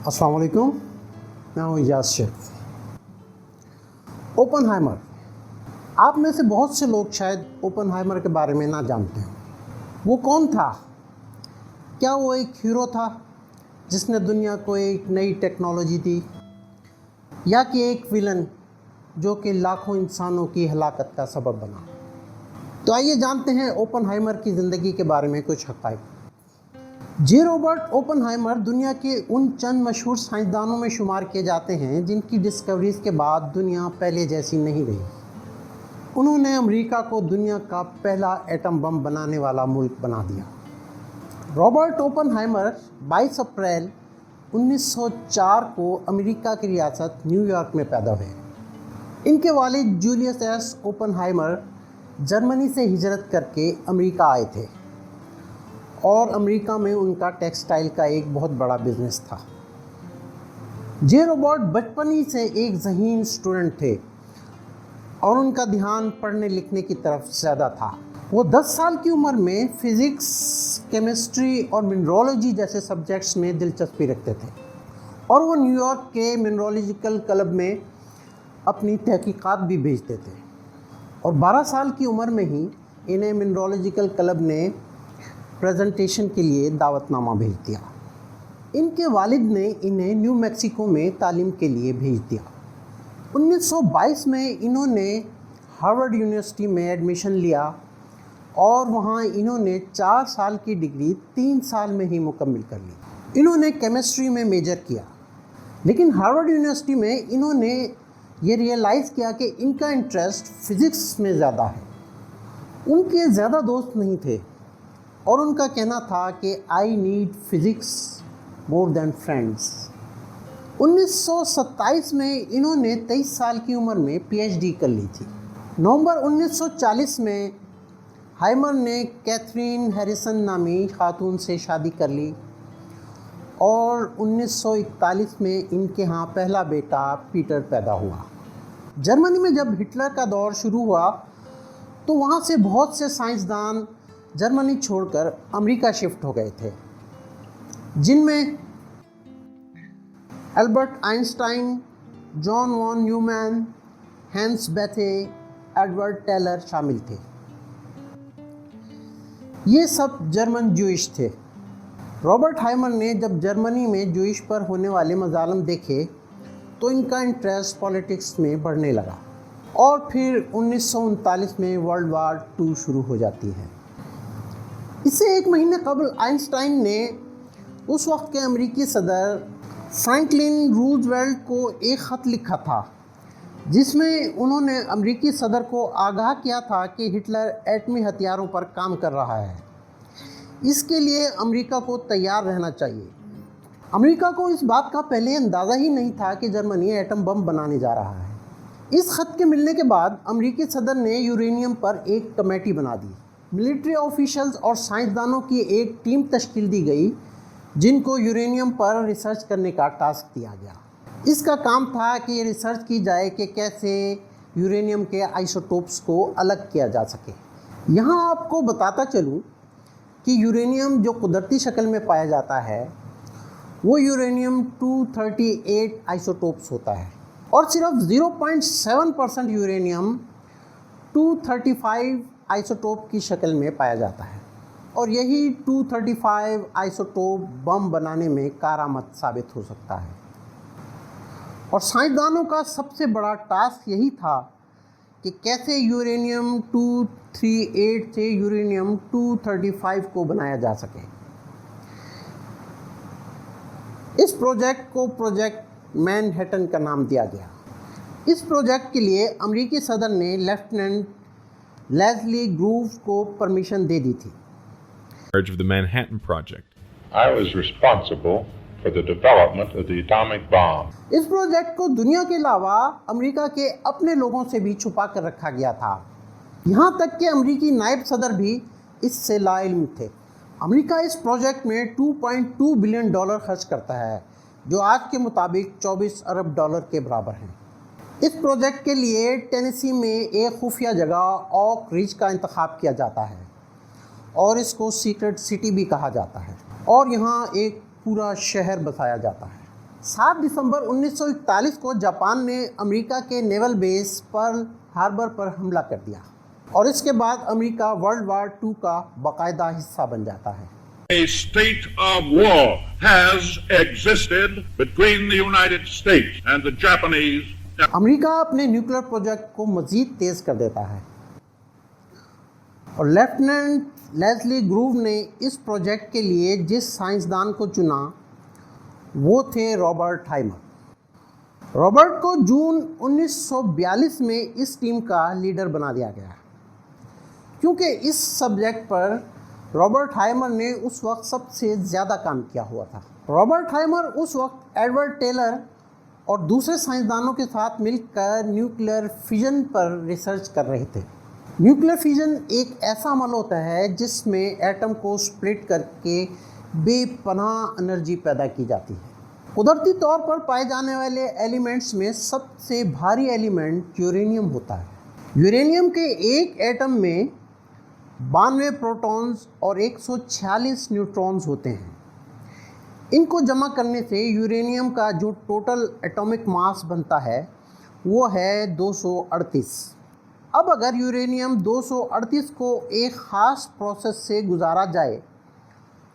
السلام علیکم، میں ہوں اجاز شیخ۔ اوپنہائمر، آپ میں سے بہت سے لوگ شاید اوپنہائمر کے بارے میں نہ جانتے ہیں۔ وہ کون تھا؟ کیا وہ ایک ہیرو تھا جس نے دنیا کو ایک نئی ٹیکنالوجی دی، یا کہ ایک ویلن جو کہ لاکھوں انسانوں کی ہلاکت کا سبب بنا؟ تو آئیے جانتے ہیں اوپنہائمر کی زندگی کے بارے میں کچھ حقائق۔ جے رابرٹ اوپنہائمر دنیا کے ان چند مشہور سائنسدانوں میں شمار کیے جاتے ہیں جن کی ڈسکوریز کے بعد دنیا پہلے جیسی نہیں رہی۔ انہوں نے امریکہ کو دنیا کا پہلا ایٹم بم بنانے والا ملک بنا دیا۔ رابرٹ اوپنہائمر 22 اپریل 1904 کو امریکہ کی ریاست نیو یارک میں پیدا ہوئے۔ ان کے والد جولیس ایس اوپنہائمر جرمنی سے ہجرت کر کے امریکہ آئے تھے، اور امریکہ میں ان کا ٹیکسٹائل کا ایک بہت بڑا بزنس تھا۔ جے رابرٹ بچپن ہی سے ایک ذہین اسٹوڈنٹ تھے، اور ان کا دھیان پڑھنے لکھنے کی طرف زیادہ تھا۔ وہ 10 سال کی عمر میں فزکس، کیمسٹری اور منرالوجی جیسے سبجیکٹس میں دلچسپی رکھتے تھے، اور وہ نیو یارک کے منرالوجیکل کلب میں اپنی تحقیقات بھی بھیجتے تھے، اور 12 سال کی عمر میں ہی انہیں منرالوجیکل کلب نے پریزنٹیشن کے لیے دعوت نامہ بھیج دیا۔ ان کے والد نے انہیں نیو میکسیکو میں تعلیم کے لیے بھیج دیا۔ 1922 میں انہوں نے ہارورڈ یونیورسٹی میں ایڈمیشن لیا، اور وہاں انہوں نے 4 سال کی ڈگری 3 سال میں ہی مکمل کر لی۔ انہوں نے کیمسٹری میں میجر کیا، لیکن ہارورڈ یونیورسٹی میں انہوں نے یہ ریئلائز کیا کہ ان کا انٹرسٹ فزکس میں زیادہ ہے۔ ان کے زیادہ دوست نہیں تھے، اور ان کا کہنا تھا کہ I need physics more than friends. 1927 میں انہوں نے 23 سال کی عمر میں پی ایچ ڈی کر لی تھی۔ نومبر 1940 میں ہائمر نے کیتھرین ہیریسن نامی خاتون سے شادی کر لی، اور 1941 میں ان کے ہاں پہلا بیٹا پیٹر پیدا ہوا۔ جرمنی میں جب ہٹلر کا دور شروع ہوا تو وہاں سے بہت سے سائنسدان جرمنی چھوڑ کر امریکہ شفٹ ہو گئے تھے، جن میں البرٹ آئنسٹائن، جان وان نیومین، ہینس بیتھے، ایڈورڈ ٹیلر شامل تھے۔ یہ سب جرمن جوئش تھے۔ رابرٹ ہائمر نے جب جرمنی میں جوئش پر ہونے والے مظالم دیکھے تو ان کا انٹرسٹ پالیٹکس میں بڑھنے لگا، اور پھر 1939 میں ورلڈ وار 2 شروع ہو جاتی ہے۔ اس سے ایک مہینے قبل آئنسٹائن نے اس وقت کے امریکی صدر فرینکلن روزویلٹ کو ایک خط لکھا تھا، جس میں انہوں نے امریکی صدر کو آگاہ کیا تھا کہ ہٹلر ایٹمی ہتھیاروں پر کام کر رہا ہے۔ اس کے لیے امریکہ کو تیار رہنا چاہیے۔ امریکہ کو اس بات کا پہلے اندازہ ہی نہیں تھا کہ جرمنی ایٹم بم بنانے جا رہا ہے۔ اس خط کے ملنے کے بعد امریکی صدر نے یورینیم پر ایک کمیٹی بنا دی۔ ملٹری آفیشلز اور سائنسدانوں کی ایک ٹیم تشکیل دی گئی، جن کو یورینیم پر ریسرچ کرنے کا ٹاسک دیا گیا۔ اس کا کام تھا کہ یہ ریسرچ کی جائے کہ کیسے یورینیم کے آئسوٹوپس کو الگ کیا جا سکے۔ یہاں آپ کو بتاتا چلوں کہ یورینیم جو قدرتی شکل میں پایا جاتا ہے وہ یورینیم 238 آئسوٹوپس ہوتا ہے، اور صرف 0.7% یورینیم 235 آئسوٹوپ کی شکل میں پایا جاتا ہے، اور یہی 235 آئسوٹوپ بم بنانے میں کارآمد ثابت ہو سکتا ہے۔ اور سائنسدانوں کا سب سے بڑا ٹاسک یہی تھا کہ کیسے یورینیم 238 سے یورینیم 235 کو بنایا جا سکے۔ اس پروجیکٹ کو پروجیکٹ مین ہیٹن کا نام دیا گیا۔ اس پروجیکٹ کے لیے امریکی صدر نے لیفٹیننٹ لیزلی گرووز کو پرمیشن دے دی تھی۔ Of the Manhattan Project. I was responsible for the development of the atomic bomb. اس پروجیکٹ کو دنیا کے علاوہ امریکہ کے اپنے لوگوں سے بھی چھپا کر رکھا گیا تھا، یہاں تک کہ امریکی نائب صدر بھی اس سے لا علم تھے۔ امریکہ اس پروجیکٹ میں $2.2 بلین خرچ کرتا ہے، جو آج کے مطابق $24 ارب کے برابر ہیں۔ اس پروجیکٹ کے لیے ٹینیسی میں ایک خفیہ جگہ اوک رج کا انتخاب کیا جاتا ہے، اور اس کو سیکرٹ سٹی بھی کہا جاتا ہے، اور یہاں ایک پورا شہر بسایا جاتا ہے۔ 7 دسمبر 1941 کو جاپان نے امریکہ کے نیول بیس پرل ہاربر پر حملہ کر دیا اور اس کے بعد امریکہ ورلڈ وار 2 کا باقاعدہ حصہ بن جاتا ہے۔ A state of war has existed between the United States and the Japanese. امریکہ اپنے نیوکلیر پروجیکٹ کو مزید تیز کر دیتا ہے اور لیفٹیننٹ لیزلی گروو نے اس پروجیکٹ کے لیے جس سائنسدان کو چنا وہ تھے رابرٹ ہائمر۔ رابرٹ کو جون 1942 میں اس ٹیم کا لیڈر بنا دیا گیا کیونکہ اس سبجیکٹ پر رابرٹ ہائمر نے اس وقت سب سے زیادہ کام کیا ہوا تھا۔ رابرٹ ہائمر اس وقت ایڈورڈ ٹیلر اور دوسرے سائنسدانوں کے ساتھ مل کر نیوکلیر فیژن پر ریسرچ کر رہے تھے۔ نیوکلیر فیژن ایک ایسا عمل ہوتا ہے جس میں ایٹم کو سپلٹ کر کے بے پناہ انرجی پیدا کی جاتی ہے۔ قدرتی طور پر پائے جانے والے ایلیمنٹس میں سب سے بھاری ایلیمنٹ یورینیم ہوتا ہے۔ یورینیم کے ایک ایٹم میں 92 پروٹونز اور 146 نیوٹرونز ہوتے ہیں۔ ان کو جمع کرنے سے یورینیم کا جو ٹوٹل ایٹامک ماس بنتا ہے وہ ہے 238۔ اب اگر یورینیم 238 کو ایک خاص پروسیس سے گزارا جائے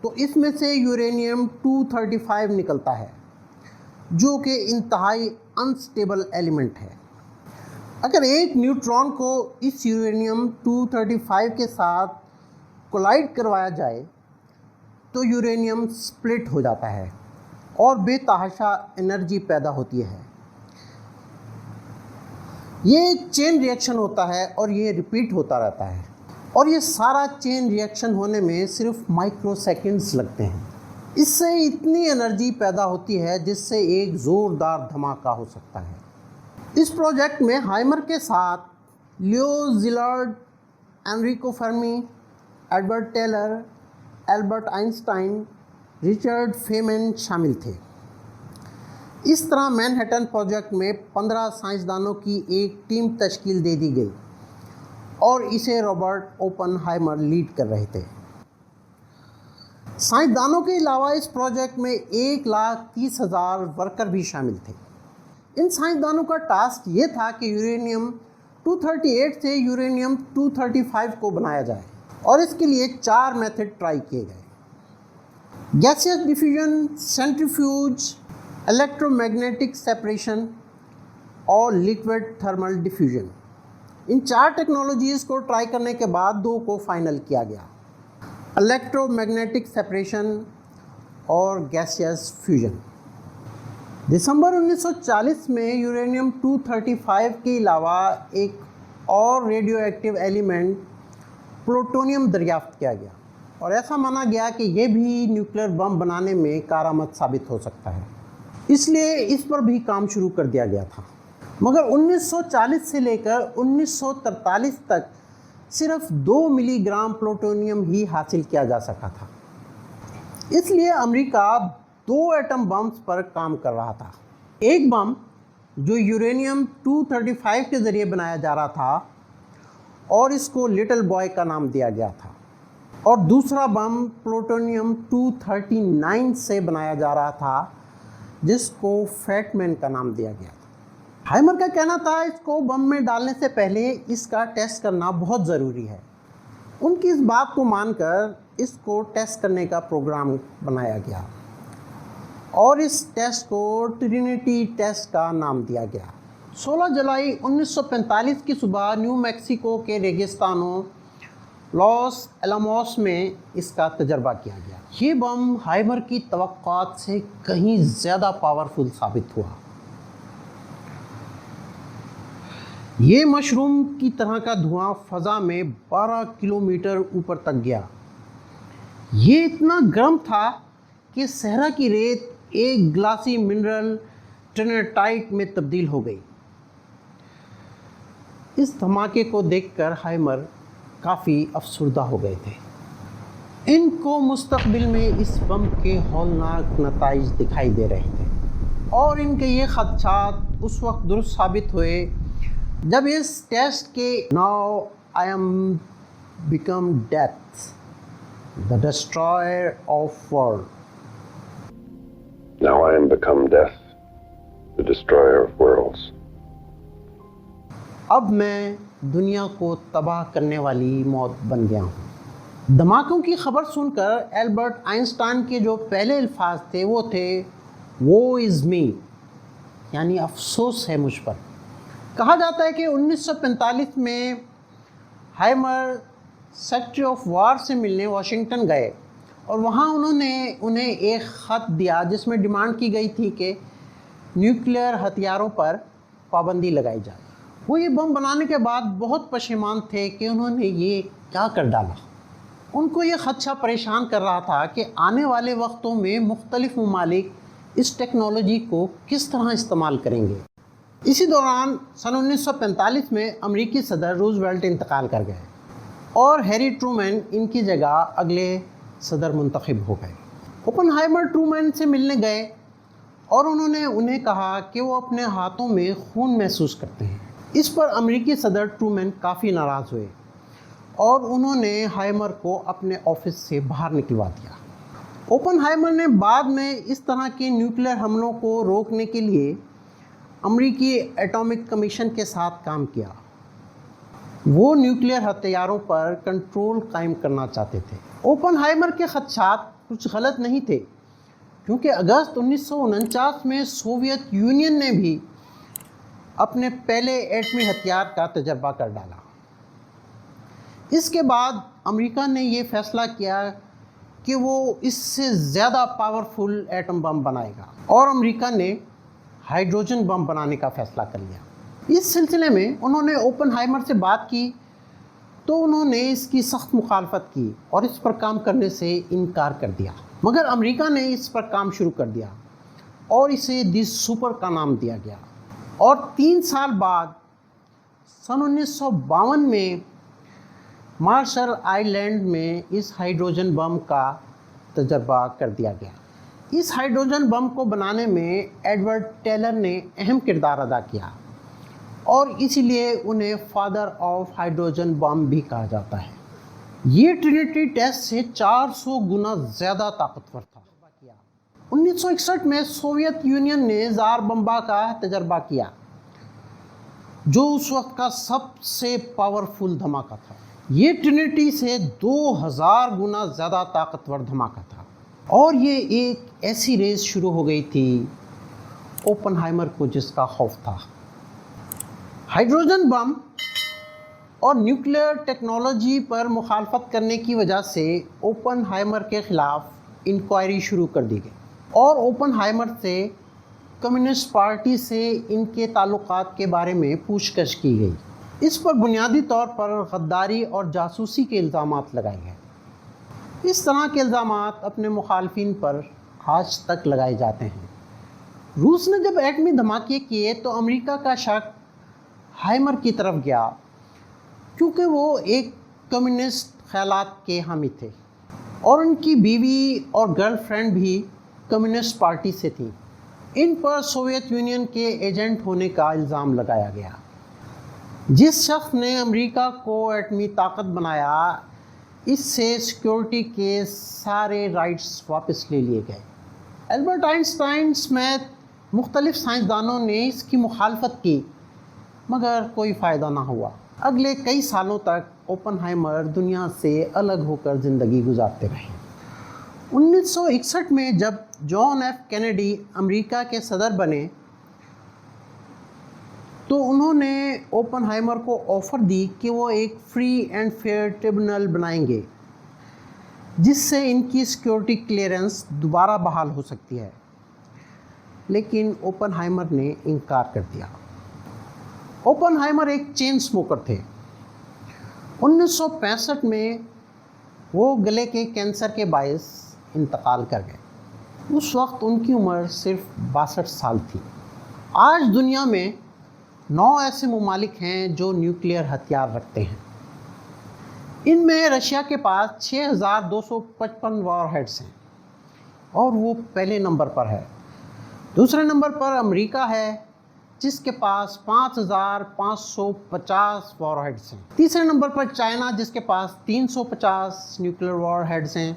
تو اس میں سے یورینیم 235 نکلتا ہے جو کہ انتہائی انسٹیبل ایلیمنٹ ہے۔ اگر ایک نیوٹرون کو اس یورینیم 235 کے ساتھ کولائڈ کروایا جائے تو یورینیم سپلٹ ہو جاتا ہے اور بے تحاشا انرجی پیدا ہوتی ہے۔ یہ ایک چین ری ایکشن ہوتا ہے اور یہ ریپیٹ ہوتا رہتا ہے اور یہ سارا چین ری ایکشن ہونے میں صرف مائکرو سیکنڈز لگتے ہیں۔ اس سے اتنی انرجی پیدا ہوتی ہے جس سے ایک زوردار دھماکہ ہو سکتا ہے۔ اس پروجیکٹ میں ہائمر کے ساتھ Leo Szilard, Enrico Fermi, Edward Teller, Albert Einstein, Richard Feynman شامل تھے۔ اس طرح مین ہیٹن پروجیکٹ میں 15 سائنسدانوں کی ایک ٹیم تشکیل دے دی گئی اور اسے رابرٹ اوپن ہائمر لیڈ کر رہے تھے۔ سائنسدانوں کے علاوہ اس پروجیکٹ میں 1,30,000 ورکر بھی شامل تھے۔ ان سائنسدانوں کا ٹاسک یہ تھا کہ یورینیم 238 سے یورینیم 235 کو بنایا جائے اور اس کے لیے 4 میتھڈ ٹرائی کیے گئے: گیسیس diffusion, centrifuge, electro magnetic separation اور لیکوڈ تھرمل ڈیفیوژن۔ ان 4 ٹیکنالوجیز کو ٹرائی کرنے کے بعد 2 کو فائنل کیا گیا: الیکٹرو میگنیٹک سیپریشن اور گیسیس فیوژن۔ دسمبر 1940 میں یورینیم 235 کے علاوہ ایک اور ریڈیو ایکٹیو ایلیمنٹ پلوٹونیم دریافت کیا گیا اور ایسا مانا گیا کہ یہ بھی نیوکلیر بم بنانے میں کارآمد ثابت ہو سکتا ہے، اس لیے اس پر بھی کام شروع کر دیا گیا تھا۔ مگر 1940 سے لے کر 1943 تک صرف 2 ملی گرام پلوٹونیم ہی حاصل کیا جا سکا تھا۔ اس لیے امریکہ 2 ایٹم بمز پر کام کر رہا تھا۔ ایک بم جو یورینیم 235 کے ذریعے بنایا جا رہا تھا اور اس کو لٹل بوائے کا نام دیا گیا تھا، اور دوسرا بم پلوٹونیم 239 سے بنایا جا رہا تھا جس کو فیٹ مین کا نام دیا گیا تھا۔ ہائمر کا کہنا تھا اس کو بم میں ڈالنے سے پہلے اس کا ٹیسٹ کرنا بہت ضروری ہے۔ ان کی اس بات کو مان کر اس کو ٹیسٹ کرنے کا پروگرام بنایا گیا اور اس ٹیسٹ کو ٹرینٹی ٹیسٹ کا نام دیا گیا۔ 16 جولائی 1945 کی صبح نیو میکسیکو کے ریگستانوں لاس الاموس میں اس کا تجربہ کیا گیا۔ یہ بم ہائمر کی توقعات سے کہیں زیادہ پاورفل ثابت ہوا۔ یہ مشروم کی طرح کا دھواں فضا میں 12 کلومیٹر اوپر تک گیا۔ یہ اتنا گرم تھا کہ صحرا کی ریت ایک گلاسی منرل ٹرینیٹائٹ میں تبدیل ہو گئی۔ اس دھماکے کو دیکھ کر ہائمر کافی افسردہ ہو گئے تھے۔ ان کو مستقبل میں اس بم کے ہولناک نتائج دکھائی دے رہے تھے اور ان کے یہ خدشات اس وقت درست ثابت ہوئے جب اس ٹیسٹ کے "Now I am become death, the destroyer of world." Now I am become death, the destroyer of worlds. اب میں دنیا کو تباہ کرنے والی موت بن گیا ہوں۔ دھماکوں کی خبر سن کر البرٹ آئنسٹائن کے جو پہلے الفاظ تھے وہ تھے "وہ از می", یعنی افسوس ہے مجھ پر۔ کہا جاتا ہے کہ 1945 میں ہائمر سیکریٹری آف وار سے ملنے واشنگٹن گئے اور وہاں انہوں نے انہیں ایک خط دیا جس میں ڈیمانڈ کی گئی تھی کہ نیوکلیئر ہتھیاروں پر پابندی لگائی جائے۔ وہ یہ بم بنانے کے بعد بہت پشیمان تھے کہ انہوں نے یہ کیا کر ڈالا۔ ان کو یہ خدشہ پریشان کر رہا تھا کہ آنے والے وقتوں میں مختلف ممالک اس ٹیکنالوجی کو کس طرح استعمال کریں گے۔ اسی دوران سن 1945 میں امریکی صدر روزویلٹ انتقال کر گئے اور ہیری ٹرومین ان کی جگہ اگلے صدر منتخب ہو گئے۔ اوپن ہائمر ٹرومین سے ملنے گئے اور انہوں نے انہیں کہا کہ وہ اپنے ہاتھوں میں خون محسوس کرتے ہیں۔ اس پر امریکی صدر ٹرومین کافی ناراض ہوئے اور انہوں نے ہائمر کو اپنے آفس سے باہر نکلوا دیا۔ اوپن ہائمر نے بعد میں اس طرح کے نیوکلیئر حملوں کو روکنے کے لیے امریکی ایٹامک کمیشن کے ساتھ کام کیا۔ وہ نیوکلیئر ہتھیاروں پر کنٹرول قائم کرنا چاہتے تھے۔ اوپن ہائمر کے خدشات کچھ غلط نہیں تھے، کیونکہ اگست 1949 میں سوویت یونین نے بھی اپنے پہلے ایٹمی ہتھیار کا تجربہ کر ڈالا۔ اس کے بعد امریکہ نے یہ فیصلہ کیا کہ وہ اس سے زیادہ پاورفل ایٹم بم بنائے گا اور امریکہ نے ہائیڈروجن بم بنانے کا فیصلہ کر لیا۔ اس سلسلے میں انہوں نے اوپن ہائمر سے بات کی تو انہوں نے اس کی سخت مخالفت کی اور اس پر کام کرنے سے انکار کر دیا، مگر امریکہ نے اس پر کام شروع کر دیا اور اسے دی سپر کا نام دیا گیا۔ اور 3 سال بعد سن 1952 میں مارشل آئی لینڈ میں اس ہائیڈروجن بم کا تجربہ کر دیا گیا۔ اس ہائیڈروجن بم کو بنانے میں ایڈورڈ ٹیلر نے اہم کردار ادا کیا اور اسی لیے انہیں فادر آف ہائیڈروجن بم بھی کہا جاتا ہے۔ یہ ٹرینیٹی ٹیسٹ سے 400 گنا زیادہ طاقتور تھا۔ 1961 میں سوویت یونین نے زار بمبا کا تجربہ کیا، جو اس وقت کا سب سے پاورفل دھماکہ تھا۔ یہ ٹرینیٹی سے 2000 گنا زیادہ طاقتور دھماکہ تھا اور یہ ایک ایسی ریس شروع ہو گئی تھی اوپن ہائمر کو جس کا خوف تھا۔ ہائیڈروجن بم اور نیوکلیئر ٹیکنالوجی پر مخالفت کرنے کی وجہ سے اوپن ہائمر کے خلاف انکوائری شروع کر دی گئی اور اوپن ہائمر سے کمیونسٹ پارٹی سے ان کے تعلقات کے بارے میں پوچھ گچھ کی گئی۔ اس پر بنیادی طور پر غداری اور جاسوسی کے الزامات لگائے گئے۔ اس طرح کے الزامات اپنے مخالفین پر آج تک لگائے جاتے ہیں۔ روس نے جب ایٹمی دھماکے کیے تو امریکہ کا شک ہائمر کی طرف گیا، کیونکہ وہ ایک کمیونسٹ خیالات کے حامی تھے اور ان کی بیوی اور گرل فرینڈ بھی کمیونسٹ پارٹی سے تھیں۔ ان پر سوویت یونین کے ایجنٹ ہونے کا الزام لگایا گیا۔ جس شخص نے امریکہ کو ایٹمی طاقت بنایا، اس سے سیکیورٹی کے سارے رائٹس واپس لے لیے گئے۔ البرٹ آئنسٹائن سمیت مختلف سائنسدانوں نے اس کی مخالفت کی، مگر کوئی فائدہ نہ ہوا۔ اگلے کئی سالوں تک اوپن ہائمر دنیا سے الگ ہو کر زندگی گزارتے رہے۔ 1961 میں جب جان ایف کینیڈی امریکہ کے صدر بنے تو انہوں نے اوپن ہائمر کو آفر دی کہ وہ ایک فری اینڈ فیئر ٹریبونل بنائیں گے جس سے ان کی سیکیورٹی کلیئرنس دوبارہ بحال ہو سکتی ہے، لیکن اوپن ہائمر نے انکار کر دیا۔ اوپن ہائمر ایک چین سموکر تھے۔ 1965 میں وہ گلے کے کینسر کے باعث انتقال کر گئے۔ اس وقت ان کی عمر صرف 62 سال تھی۔ آج دنیا میں 9 ایسے ممالک ہیں جو نیوکلیئر ہتھیار رکھتے ہیں۔ ان میں رشیا کے پاس 6255 وار ہیڈز ہیں اور وہ پہلے نمبر پر ہے۔ دوسرے نمبر پر امریکہ ہے جس کے پاس 5550 وار ہیڈز ہیں۔ تیسرے نمبر پر چائنا جس کے پاس 350 نیوکلیئر وار ہیڈز ہیں۔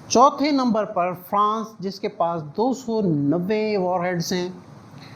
چوتھے نمبر پر فرانس جس کے پاس 290 وار ہیڈز ہیں۔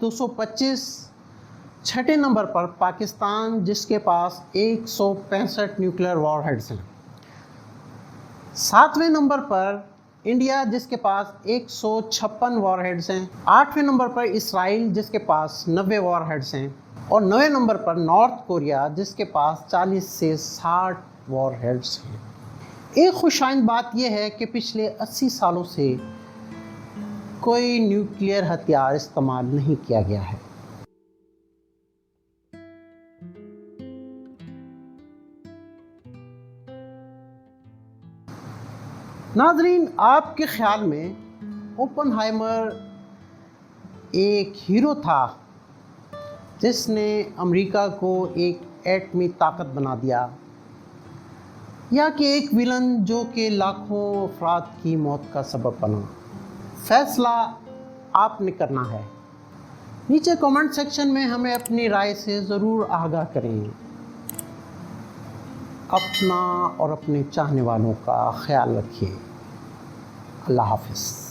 225، 6 نمبر پر پاکستان جس کے پاس 165 نیوکلیئر وار ہیڈز ہیں، 7ویں نمبر پر انڈیا جس کے پاس 156 وار ہیڈز ہیں، 8ویں نمبر پر اسرائیل جس کے پاس 90 وار ہیڈز ہیں، اور 9ویں نمبر پر نارتھ کوریا جس کے پاس 40 سے 60 وار ہیڈز ہیں۔ ایک خوش آئند بات یہ ہے کہ پچھلے 80 سالوں سے کوئی نیوکلیئر ہتھیار استعمال نہیں کیا گیا ہے۔ ناظرین، آپ کے خیال میں اوپن ہائمر ایک ہیرو تھا جس نے امریکہ کو ایک ایٹمی طاقت بنا دیا، یا کہ ایک ویلن جو کہ لاکھوں افراد کی موت کا سبب بنا؟ فیصلہ آپ نے کرنا ہے۔ نیچے کامنٹ سیکشن میں ہمیں اپنی رائے سے ضرور آگاہ کریں۔ اپنا اور اپنے چاہنے والوں کا خیال رکھیے۔ اللہ حافظ۔